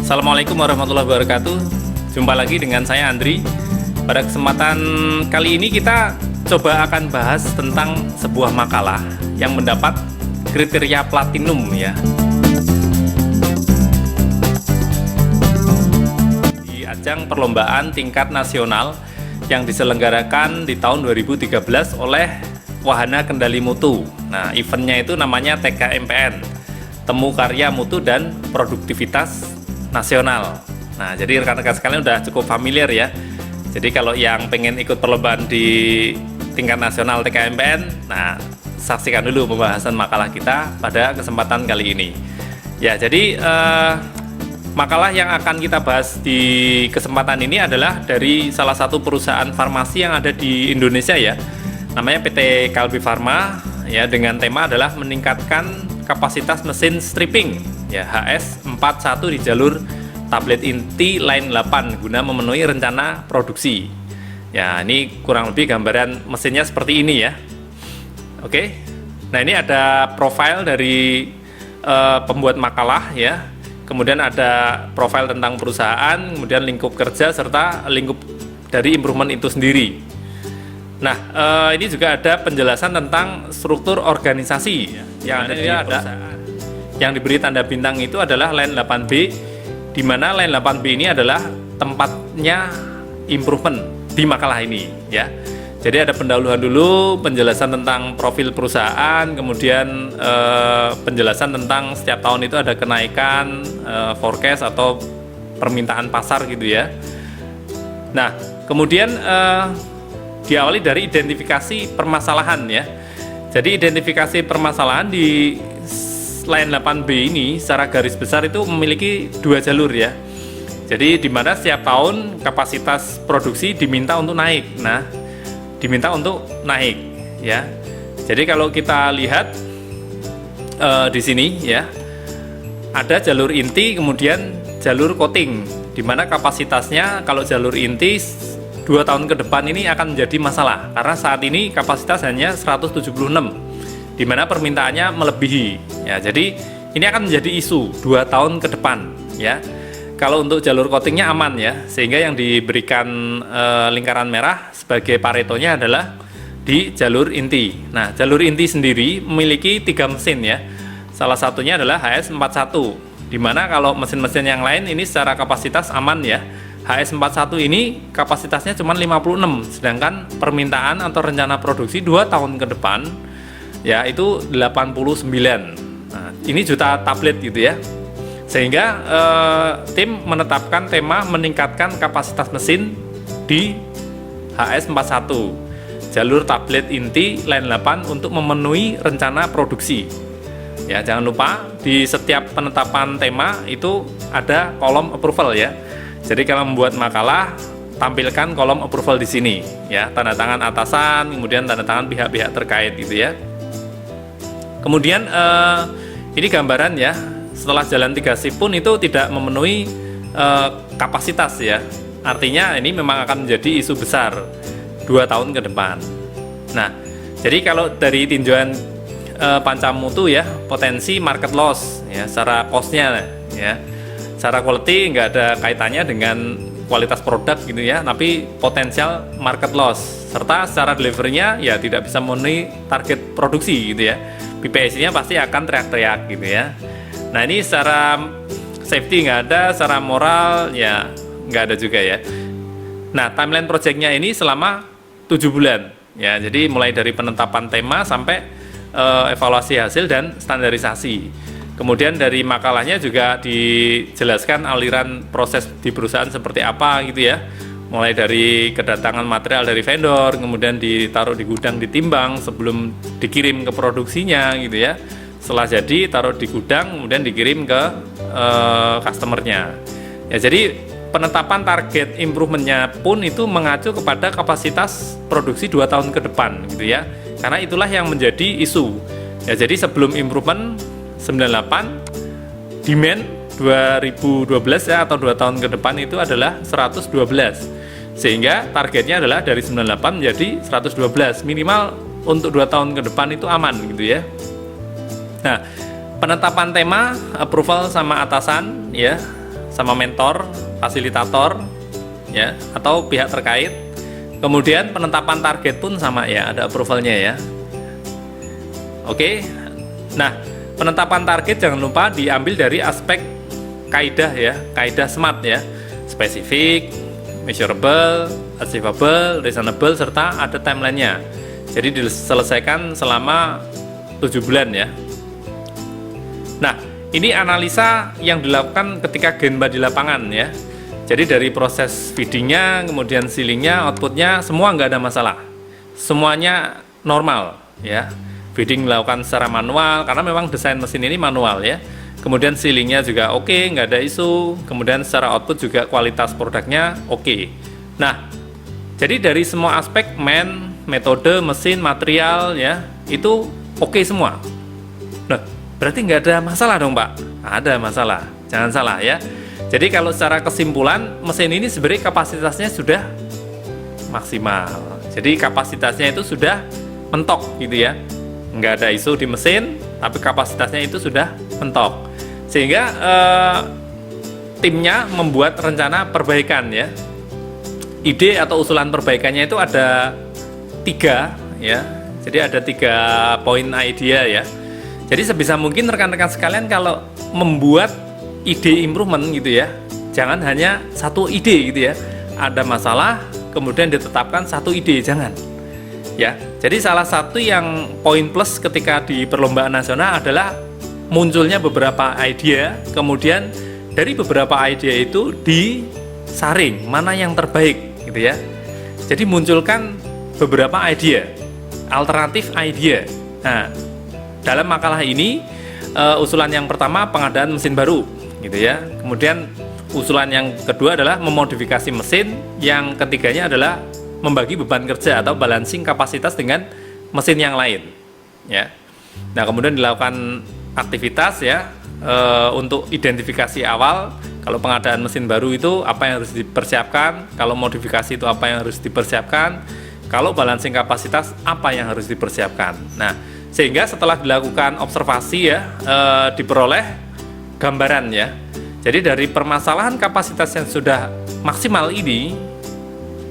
Assalamualaikum warahmatullahi wabarakatuh. Jumpa lagi dengan saya Andri. Pada kesempatan kali ini kita coba akan bahas tentang sebuah makalah yang mendapat kriteria platinum ya. Di ajang perlombaan tingkat nasional yang diselenggarakan di tahun 2013 oleh Wahana Kendali Mutu. Nah, eventnya itu namanya TKMPN, Temu Karya Mutu dan Produktivitas Nasional. Nah, jadi rekan-rekan sekalian udah cukup familiar ya. Jadi kalau yang pengen ikut perlombaan di tingkat nasional TKMPN, nah saksikan dulu pembahasan makalah kita pada kesempatan kali ini. Ya, jadi makalah yang akan kita bahas di kesempatan ini adalah dari salah satu perusahaan farmasi yang ada di Indonesia ya. Namanya PT Kalbe Farma ya, dengan tema adalah meningkatkan kapasitas mesin stripping ya HS41 di jalur tablet inti line 8 guna memenuhi rencana produksi. Ya, ini kurang lebih gambaran mesinnya seperti ini ya. Oke. Nah, ini ada profil dari pembuat makalah ya. Kemudian ada profil tentang perusahaan, kemudian lingkup kerja serta lingkup dari improvement itu sendiri. Nah, ini juga ada penjelasan tentang struktur organisasi yang ada di perusahaan. Yang diberi tanda bintang itu adalah line 8B, di mana line 8B ini adalah tempatnya improvement di makalah ini ya. Jadi ada pendahuluan dulu, penjelasan tentang profil perusahaan, kemudian penjelasan tentang setiap tahun itu ada kenaikan forecast atau permintaan pasar gitu ya. Nah, kemudian diawali dari identifikasi permasalahan ya. Jadi identifikasi permasalahan di line 8B ini secara garis besar itu memiliki dua jalur ya. Jadi di mana setiap tahun kapasitas produksi diminta untuk naik. Nah, diminta untuk naik ya. Jadi kalau kita lihat di sini ya, ada jalur inti kemudian jalur coating, di mana kapasitasnya kalau jalur inti 2 tahun ke depan ini akan menjadi masalah karena saat ini kapasitas hanya 176, di mana permintaannya melebihi ya. Jadi ini akan menjadi isu 2 tahun ke depan ya. Kalau untuk jalur coatingnya aman ya, sehingga yang diberikan lingkaran merah sebagai paretonya adalah di jalur inti. Nah, jalur inti sendiri memiliki 3 mesin ya. Salah satunya adalah HS41, di mana kalau mesin-mesin yang lain ini secara kapasitas aman ya. HS41 ini kapasitasnya cuma 56, sedangkan permintaan atau rencana produksi 2 tahun ke depan ya itu 89. Nah, ini juta tablet gitu ya. Sehingga tim menetapkan tema meningkatkan kapasitas mesin di HS41 jalur tablet inti line 8 untuk memenuhi rencana produksi. Ya, jangan lupa di setiap penetapan tema itu ada kolom approval ya. Jadi kalau membuat makalah, tampilkan kolom approval di sini ya, tanda tangan atasan, kemudian tanda tangan pihak-pihak terkait gitu ya. Kemudian ini gambaran ya, setelah jalan 3 shift pun itu tidak memenuhi kapasitas ya. Artinya ini memang akan menjadi isu besar 2 tahun ke depan. Nah, jadi kalau dari tinjauan Pancamutu ya, potensi market loss ya, secara cost-nya ya. Secara quality nggak ada kaitannya dengan kualitas produk gitu ya, tapi potensial market loss serta secara delivery-nya ya tidak bisa memenuhi target produksi gitu ya. PPS-nya pasti akan teriak-teriak gitu ya. Nah, ini secara safety nggak ada, secara moral ya nggak ada juga ya. Nah, timeline project-nya ini selama 7 bulan ya, jadi mulai dari penetapan tema sampai evaluasi hasil dan standarisasi. Kemudian dari makalahnya juga dijelaskan aliran proses di perusahaan seperti apa gitu ya. Mulai dari kedatangan material dari vendor, kemudian ditaruh di gudang ditimbang sebelum dikirim ke produksinya gitu ya. Setelah jadi taruh di gudang, kemudian dikirim ke customernya. Ya, jadi penetapan target improvementnya pun itu mengacu kepada kapasitas produksi 2 tahun ke depan gitu ya. Karena itulah yang menjadi isu. Ya, jadi sebelum improvement 98, demand 2012 ya, atau 2 tahun ke depan itu adalah 112, sehingga targetnya adalah dari 98 menjadi 112 minimal untuk 2 tahun ke depan itu aman gitu ya. Nah, penetapan tema, approval sama atasan ya, sama mentor, fasilitator, ya, atau pihak terkait. Kemudian penetapan target pun sama ya, ada approvalnya ya. Oke. Nah, penetapan target jangan lupa diambil dari aspek kaidah ya, kaidah SMART ya. Spesifik, measurable, achievable, reasonable, serta ada timelinenya. Jadi diselesaikan selama 7 bulan ya. Nah, ini analisa yang dilakukan ketika Genba di lapangan ya. Jadi dari proses feedingnya, kemudian sealingnya, outputnya, semua nggak ada masalah. Semuanya normal ya. Feeding dilakukan secara manual, karena memang desain mesin ini manual ya. Kemudian sealingnya juga oke, nggak ada isu. Kemudian secara output juga kualitas produknya oke. Nah, jadi dari semua aspek metode, mesin, material ya, itu oke semua. Nah, berarti nggak ada masalah dong Pak? Ada masalah, jangan salah ya. Jadi kalau secara kesimpulan, mesin ini sebenarnya kapasitasnya sudah maksimal. Jadi kapasitasnya itu sudah mentok gitu ya. Nggak ada isu di mesin, tapi kapasitasnya itu sudah mentok. Sehingga timnya membuat rencana perbaikan ya. Ide atau usulan perbaikannya itu ada 3 ya. Jadi ada 3 poin idea ya. Jadi sebisa mungkin rekan-rekan sekalian kalau membuat ide improvement gitu ya, jangan hanya satu ide gitu ya. Ada masalah kemudian ditetapkan satu ide, jangan ya. Jadi salah satu yang poin plus ketika di perlombaan nasional adalah munculnya beberapa ide, kemudian dari beberapa ide itu disaring mana yang terbaik gitu ya. Jadi munculkan beberapa ide, alternatif ide. Nah, dalam makalah ini usulan yang pertama pengadaan mesin baru gitu ya. Kemudian usulan yang kedua adalah memodifikasi mesin, yang ketiganya adalah membagi beban kerja atau balancing kapasitas dengan mesin yang lain ya. Nah, kemudian dilakukan aktivitas ya untuk identifikasi awal. Kalau pengadaan mesin baru itu apa yang harus dipersiapkan, kalau modifikasi itu apa yang harus dipersiapkan, kalau balancing kapasitas apa yang harus dipersiapkan. Nah, sehingga setelah dilakukan observasi ya diperoleh gambaran ya. Jadi dari permasalahan kapasitas yang sudah maksimal ini,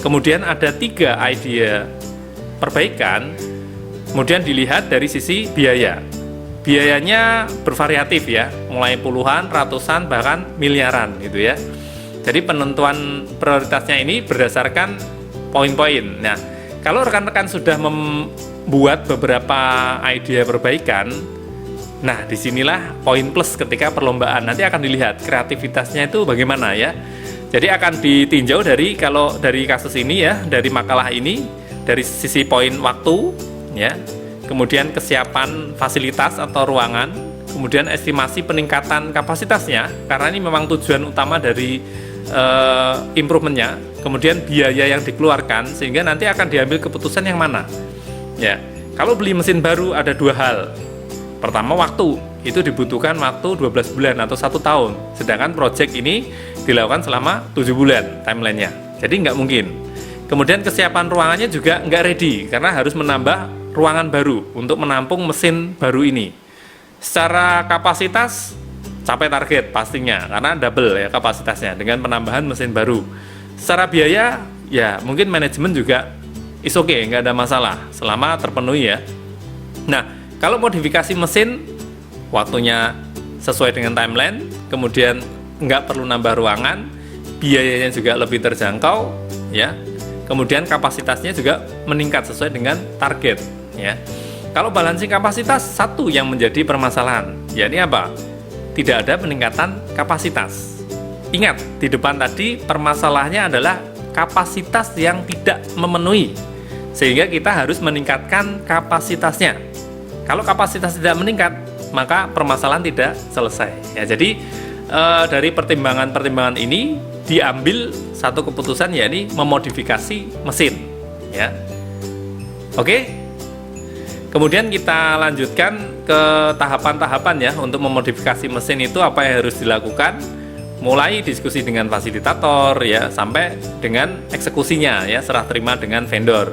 kemudian ada 3 ide perbaikan, kemudian dilihat dari sisi biaya. Biayanya bervariatif ya, mulai puluhan, ratusan, bahkan miliaran gitu ya. Jadi penentuan prioritasnya ini berdasarkan poin-poin. Nah, kalau rekan-rekan sudah membuat beberapa ide perbaikan, nah disinilah poin plus ketika perlombaan. Nanti akan dilihat kreativitasnya itu bagaimana ya. Jadi akan ditinjau dari, kalau dari kasus ini ya, dari makalah ini, dari sisi poin waktu ya, kemudian kesiapan fasilitas atau ruangan, kemudian estimasi peningkatan kapasitasnya, karena ini memang tujuan utama dari improvementnya, kemudian biaya yang dikeluarkan, sehingga nanti akan diambil keputusan yang mana ya. Kalau beli mesin baru ada 2 hal. Pertama, waktu, itu dibutuhkan waktu 12 bulan atau 1 tahun, sedangkan project ini dilakukan selama 7 bulan timelinenya, jadi nggak mungkin. Kemudian kesiapan ruangannya juga nggak ready, karena harus menambah ruangan baru untuk menampung mesin baru ini. Secara kapasitas capai target pastinya, karena double ya kapasitasnya dengan penambahan mesin baru. Secara biaya ya mungkin manajemen juga is okay, nggak ada masalah selama terpenuhi ya. Nah, kalau modifikasi mesin waktunya sesuai dengan timeline, kemudian nggak perlu nambah ruangan, biayanya juga lebih terjangkau ya. Kemudian kapasitasnya juga meningkat sesuai dengan target ya. Kalau balancing kapasitas, satu yang menjadi permasalahan, yakni apa? Tidak ada peningkatan kapasitas. Ingat, di depan tadi permasalahannya adalah kapasitas yang tidak memenuhi, sehingga kita harus meningkatkan kapasitasnya. Kalau kapasitas tidak meningkat, maka permasalahan tidak selesai ya. Jadi dari pertimbangan-pertimbangan ini diambil satu keputusan, yakni memodifikasi mesin ya. Oke. Kemudian kita lanjutkan ke tahapan-tahapan ya untuk memodifikasi mesin itu apa yang harus dilakukan, mulai diskusi dengan fasilitator ya sampai dengan eksekusinya ya, serah terima dengan vendor.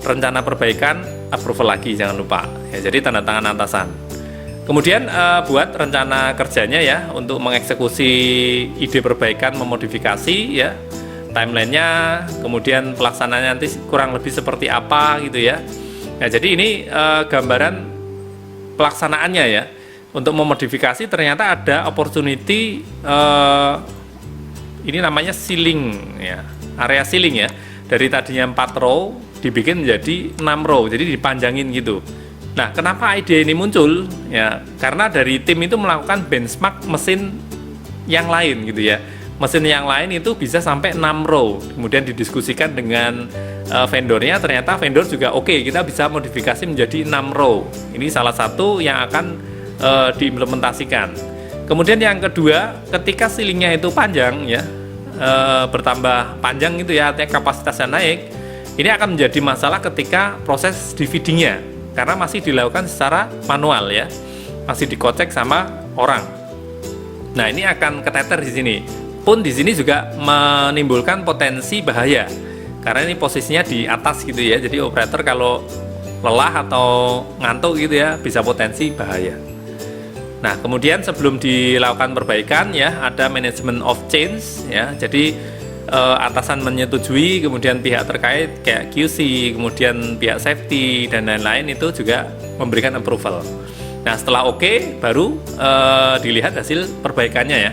Rencana perbaikan approval lagi, jangan lupa ya, jadi tanda tangan atasan. Kemudian buat rencana kerjanya ya untuk mengeksekusi ide perbaikan, memodifikasi ya, timelinenya, kemudian pelaksanaannya nanti kurang lebih seperti apa gitu ya. Nah, jadi ini gambaran pelaksanaannya ya. Untuk memodifikasi ternyata ada opportunity, ini namanya ceiling ya, area ceiling ya. Dari tadinya 4 row dibikin menjadi 6 row, jadi dipanjangin gitu. Nah, kenapa ide ini muncul? Ya, karena dari tim itu melakukan benchmark mesin yang lain gitu ya. Mesin yang lain itu bisa sampai 6 row. Kemudian didiskusikan dengan vendornya, ternyata vendor juga oke, kita bisa modifikasi menjadi 6 row. Ini salah satu yang akan diimplementasikan. Kemudian yang kedua, ketika ceilingnya itu panjang ya, bertambah panjang gitu ya, artinya kapasitasnya naik, ini akan menjadi masalah ketika proses di feedingnya. Karena masih dilakukan secara manual ya, masih dikocek sama orang. Nah, ini akan keteter di sini. Pun di sini juga menimbulkan potensi bahaya. Karena ini posisinya di atas gitu ya. Jadi operator kalau lelah atau ngantuk gitu ya, bisa potensi bahaya. Nah, kemudian sebelum dilakukan perbaikan ya, ada management of change ya. Jadi atasan menyetujui, kemudian pihak terkait kayak QC, kemudian pihak safety dan lain-lain itu juga memberikan approval. Nah, setelah oke, baru dilihat hasil perbaikannya ya,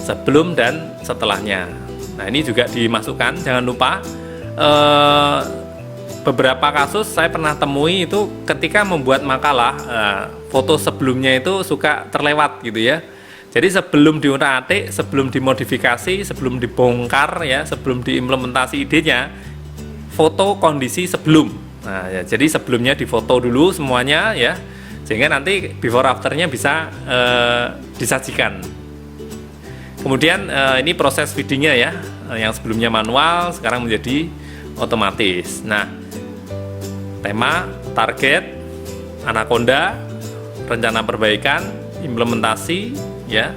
sebelum dan setelahnya. Nah, ini juga dimasukkan, jangan lupa beberapa kasus saya pernah temui itu ketika membuat makalah, foto sebelumnya itu suka terlewat gitu ya. Jadi sebelum diutak-atik, sebelum dimodifikasi, sebelum dibongkar ya, sebelum diimplementasi idenya, foto kondisi sebelum. Nah, ya, jadi sebelumnya difoto dulu semuanya ya, sehingga nanti before afternya bisa disajikan. Kemudian ini proses feedingnya ya, yang sebelumnya manual sekarang menjadi otomatis. Nah, tema, target, anaconda, rencana perbaikan, implementasi ya,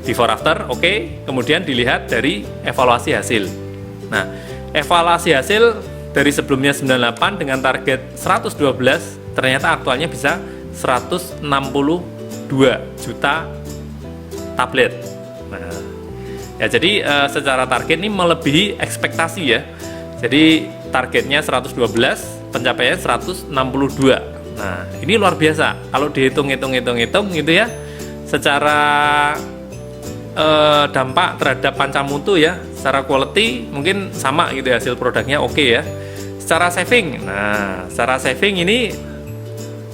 before after oke. Kemudian dilihat dari evaluasi hasil. Nah, evaluasi hasil dari sebelumnya 98 dengan target 112, ternyata aktualnya bisa 162 juta tablet. Nah, ya jadi secara target ini melebihi ekspektasi ya. Jadi targetnya 112, pencapaiannya 162. Nah, ini luar biasa. Kalau dihitung gitu ya, secara dampak terhadap pancamutu ya, secara quality mungkin sama gitu ya, hasil produknya oke ya. Secara saving, nah secara saving ini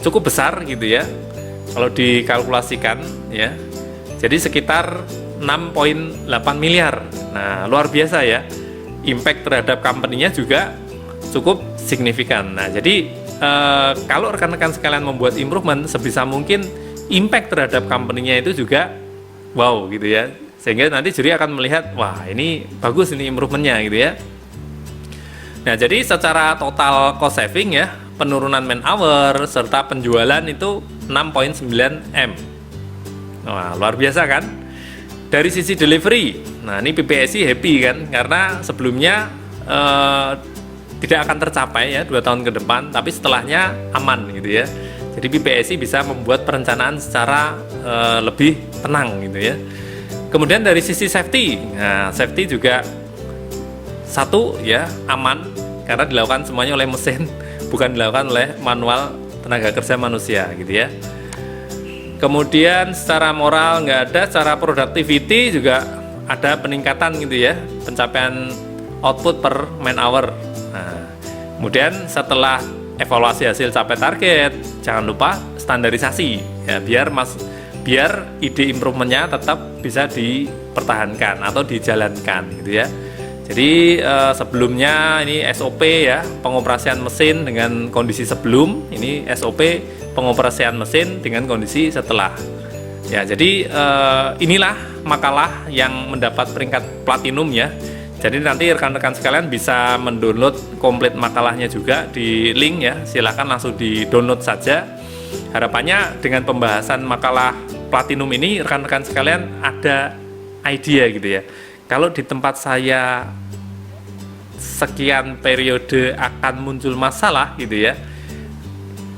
cukup besar gitu ya kalau dikalkulasikan ya. Jadi sekitar 6,8 miliar. Nah, luar biasa ya. Impact terhadap company-nya juga cukup signifikan. Nah, jadi kalau rekan-rekan sekalian membuat improvement, sebisa mungkin impact terhadap company-nya itu juga wow gitu ya, sehingga nanti juri akan melihat, wah ini bagus ini improvementnya gitu ya. Nah, jadi secara total cost saving ya, penurunan man hour serta penjualan itu 6,9 M. Wah, luar biasa kan. Dari sisi delivery, nah ini PPSI happy kan, karena sebelumnya tidak akan tercapai ya 2 tahun ke depan, tapi setelahnya aman gitu ya. Jadi PPSI bisa membuat perencanaan secara lebih tenang gitu ya. Kemudian dari sisi safety, nah safety juga satu ya, aman karena dilakukan semuanya oleh mesin, bukan dilakukan oleh manual tenaga kerja manusia gitu ya. Kemudian secara moral nggak ada, secara productivity juga ada peningkatan gitu ya, pencapaian output per man hour. Nah, kemudian setelah evaluasi hasil capai target, jangan lupa standarisasi ya, biar ide improvementnya tetap bisa dipertahankan atau dijalankan gitu ya. Jadi sebelumnya ini SOP ya, pengoperasian mesin dengan kondisi sebelum, ini SOP pengoperasian mesin dengan kondisi setelah. Ya, jadi inilah makalah yang mendapat peringkat platinum ya. Jadi nanti rekan-rekan sekalian bisa mendownload komplit makalahnya juga di link ya, silahkan langsung di-download saja. Harapannya dengan pembahasan makalah platinum ini rekan-rekan sekalian ada idea gitu ya. Kalau di tempat saya sekian periode akan muncul masalah gitu ya,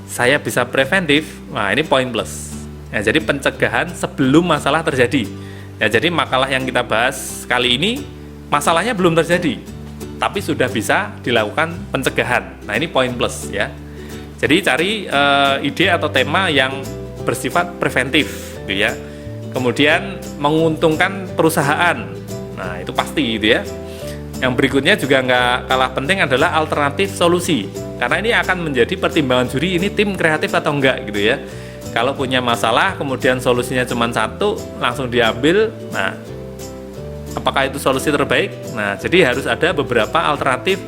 saya bisa preventif. Nah, ini poin plus. Ya, jadi pencegahan sebelum masalah terjadi. Ya, jadi makalah yang kita bahas kali ini masalahnya belum terjadi, tapi sudah bisa dilakukan pencegahan. Nah, ini poin plus ya. Jadi cari ide atau tema yang bersifat preventif, gitu ya. Kemudian menguntungkan perusahaan. Nah, itu pasti gitu ya. Yang berikutnya juga nggak kalah penting adalah alternatif solusi. Karena ini akan menjadi pertimbangan juri, ini tim kreatif atau enggak gitu ya. Kalau punya masalah, kemudian solusinya cuma satu, langsung diambil. Nah, apakah itu solusi terbaik? Nah, jadi harus ada beberapa alternatif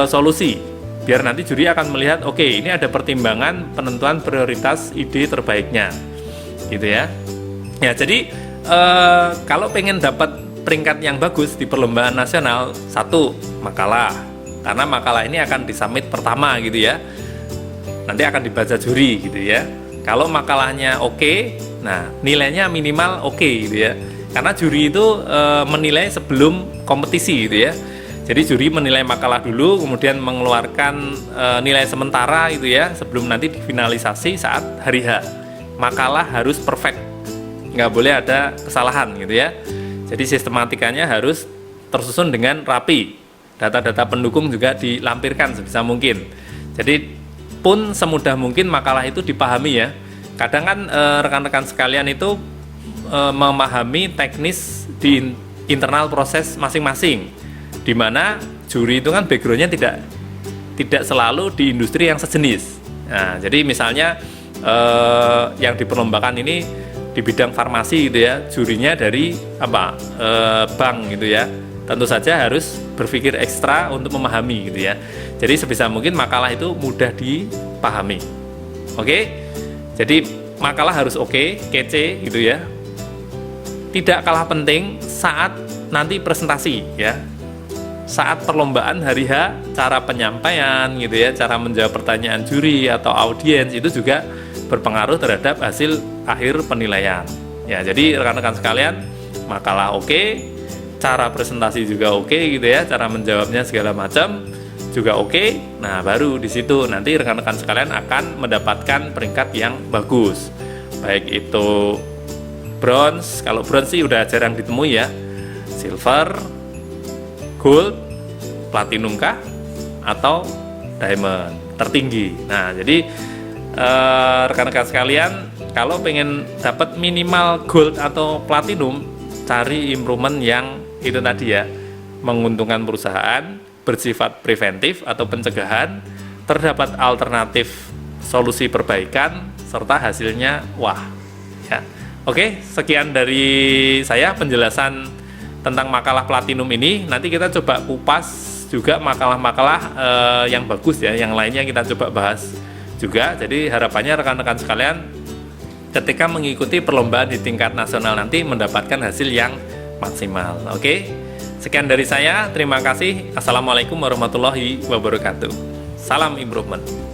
solusi. Biar nanti juri akan melihat, oke, ini ada pertimbangan penentuan prioritas ide terbaiknya. Gitu ya. Ya, jadi kalau pengen dapat peringkat yang bagus di perlombaan nasional, satu, makalah. Karena makalah ini akan disubmit pertama gitu ya. Nanti akan dibaca juri gitu ya. Kalau makalahnya oke, nah nilainya minimal oke gitu ya. Karena juri itu menilai sebelum kompetisi gitu ya. Jadi juri menilai makalah dulu, kemudian mengeluarkan nilai sementara gitu ya, sebelum nanti difinalisasi saat hari H. Makalah harus perfect, nggak boleh ada kesalahan gitu ya. Jadi sistematikanya harus tersusun dengan rapi. Data-data pendukung juga dilampirkan sebisa mungkin. Jadi pun semudah mungkin makalah itu dipahami ya. Kadang kan rekan-rekan sekalian itu memahami teknis di internal proses masing-masing, di mana juri itu kan backgroundnya tidak selalu di industri yang sejenis. Nah, jadi misalnya yang diperlombakan ini di bidang farmasi gitu ya, jurinya dari bank gitu ya. Tentu saja harus berpikir ekstra untuk memahami gitu ya. Jadi sebisa mungkin makalah itu mudah dipahami. Oke? Jadi makalah harus oke, kece gitu ya. Tidak kalah penting saat nanti presentasi ya. Saat perlombaan hari H, cara penyampaian gitu ya, cara menjawab pertanyaan juri atau audiens itu juga berpengaruh terhadap hasil akhir penilaian. Ya, jadi rekan-rekan sekalian, makalah oke, cara presentasi juga oke gitu ya, cara menjawabnya segala macam juga oke. Nah, baru di situ nanti rekan-rekan sekalian akan mendapatkan peringkat yang bagus. Baik itu bronze, kalau bronze sih udah jarang ditemui ya. Silver, gold, platinum kah atau diamond tertinggi. Nah, jadi rekan-rekan sekalian, kalau pengen dapat minimal gold atau platinum, cari improvement yang itu tadi ya, menguntungkan perusahaan, bersifat preventif atau pencegahan, terdapat alternatif solusi perbaikan, serta hasilnya wah ya. Oke, sekian dari saya penjelasan tentang makalah platinum ini. Nanti kita coba kupas juga makalah-makalah yang bagus ya, yang lainnya kita coba bahas juga. Jadi harapannya rekan-rekan sekalian ketika mengikuti perlombaan di tingkat nasional nanti mendapatkan hasil yang maksimal. Oke, sekian dari saya, terima kasih. Assalamualaikum warahmatullahi wabarakatuh. Salam improvement.